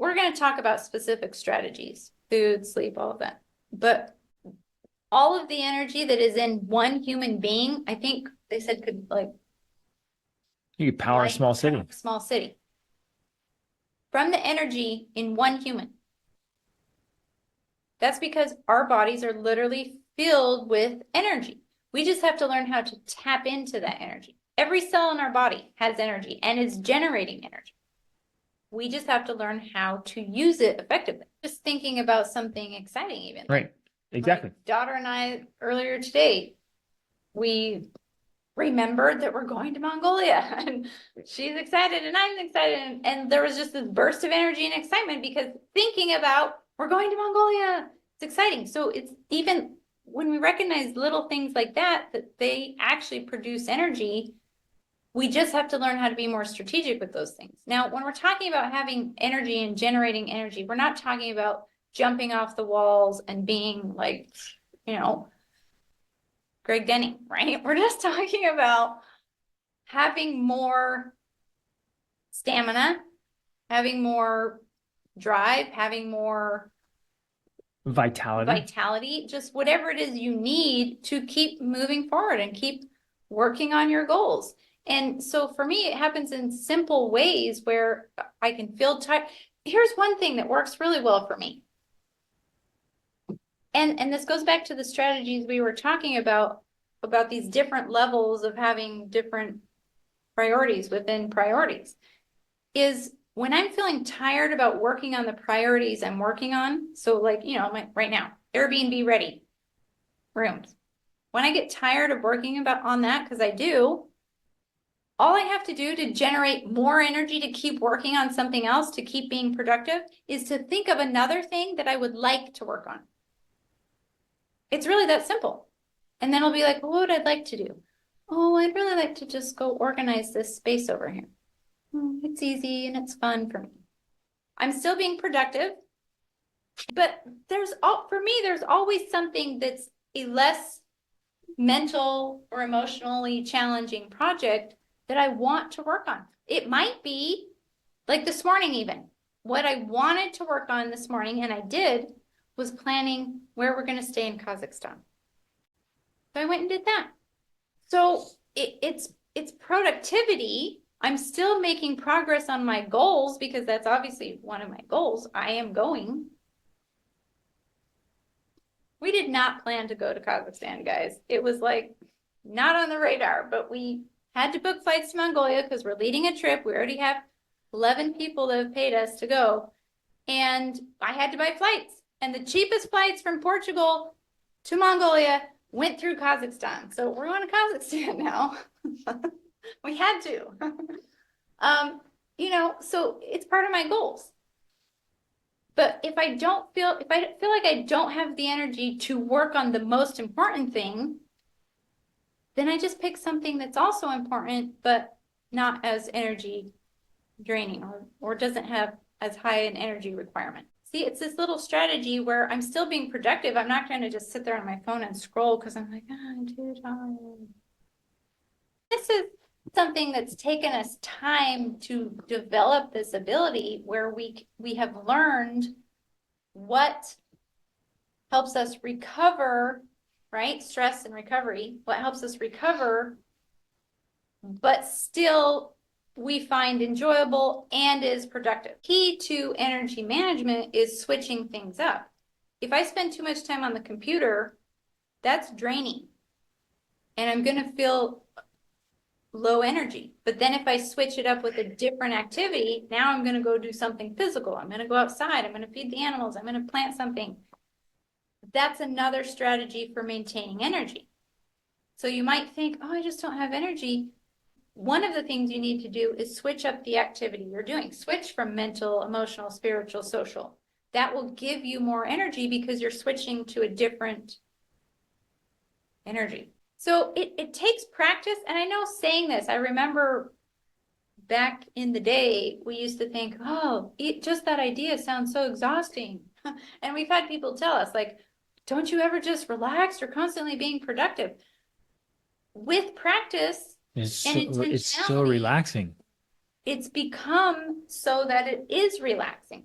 we're going to talk about specific strategies, food, sleep, all of that. But all of the energy that is in one human being, I think they said could like You could power a small city. Small city. From the energy in one human. That's because our bodies are literally filled with energy. We just have to learn how to tap into that energy. Every cell in our body has energy and is generating energy. We just have to learn how to use it effectively. Just thinking about something exciting even. Right. Exactly. My daughter and I earlier today, we remembered that we're going to Mongolia and she's excited and I'm excited. And there was just this burst of energy and excitement because thinking about we're going to Mongolia, it's exciting. So it's even when we recognize little things like that, that they actually produce energy, we just have to learn how to be more strategic with those things. Now, when we're talking about having energy and generating energy, we're not talking about jumping off the walls and being like, Greg Denny, right? We're just talking about having more stamina, having more drive, having more vitality, just whatever it is you need to keep moving forward and keep working on your goals. And so for me, it happens in simple ways where I can feel tired. Here's one thing that works really well for me. And this goes back to the strategies we were talking about these different levels of having different priorities within priorities, is when I'm feeling tired about working on the priorities I'm working on. So like, right now, Airbnb ready rooms. When I get tired of working on that, because I do, all I have to do to generate more energy to keep working on something else, to keep being productive, is to think of another thing that I would like to work on. It's really that simple. And then I'll be like, well, what would I like to do? Oh, I'd really like to just go organize this space over here. It's easy and it's fun for me. I'm still being productive, but for me, there's always something that's a less mental or emotionally challenging project that I want to work on. It might be like this morning even. What I wanted to work on this morning, and I did, was planning where we're going to stay in Kazakhstan. So I went and did that. So it's productivity. I'm still making progress on my goals because that's obviously one of my goals. I am going. We did not plan to go to Kazakhstan, guys. It was like not on the radar, but we had to book flights to Mongolia because we're leading a trip. We already have 11 people that have paid us to go. And I had to buy flights. And the cheapest flights from Portugal to Mongolia went through Kazakhstan. So we're going to Kazakhstan now. We had to. So it's part of my goals. But if I feel like I don't have the energy to work on the most important thing, then I just pick something that's also important, but not as energy draining or doesn't have as high an energy requirement. See, it's this little strategy where I'm still being productive. I'm not going to just sit there on my phone and scroll because I'm like, I'm too tired. This is something that's taken us time to develop this ability where we have learned what helps us recover, right? Stress and recovery, what helps us recover, but still we find enjoyable and is productive. Key to energy management is switching things up. If I spend too much time on the computer, that's draining. And I'm going to feel low energy. But then if I switch it up with a different activity, now I'm going to go do something physical. I'm going to go outside. I'm going to feed the animals. I'm going to plant something. That's another strategy for maintaining energy. So you might think, oh, I just don't have energy. One of the things you need to do is switch up the activity you're doing. Switch from mental, emotional, spiritual, social. That will give you more energy because you're switching to a different energy. So it takes practice. And I know saying this, I remember back in the day, we used to think, oh, just that idea sounds so exhausting. And we've had people tell us like, don't you ever just relax? You're constantly being productive. With practice, it's so relaxing. It's become so that it is relaxing.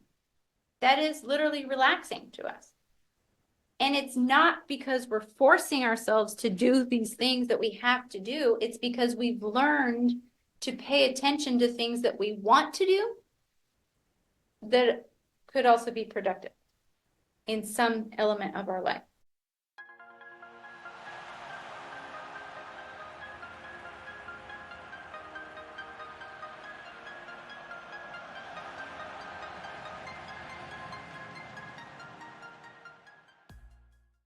that is literally relaxing to us. And it's not because we're forcing ourselves to do these things that we have to do. It's because we've learned to pay attention to things that we want to do that could also be productive in some element of our life.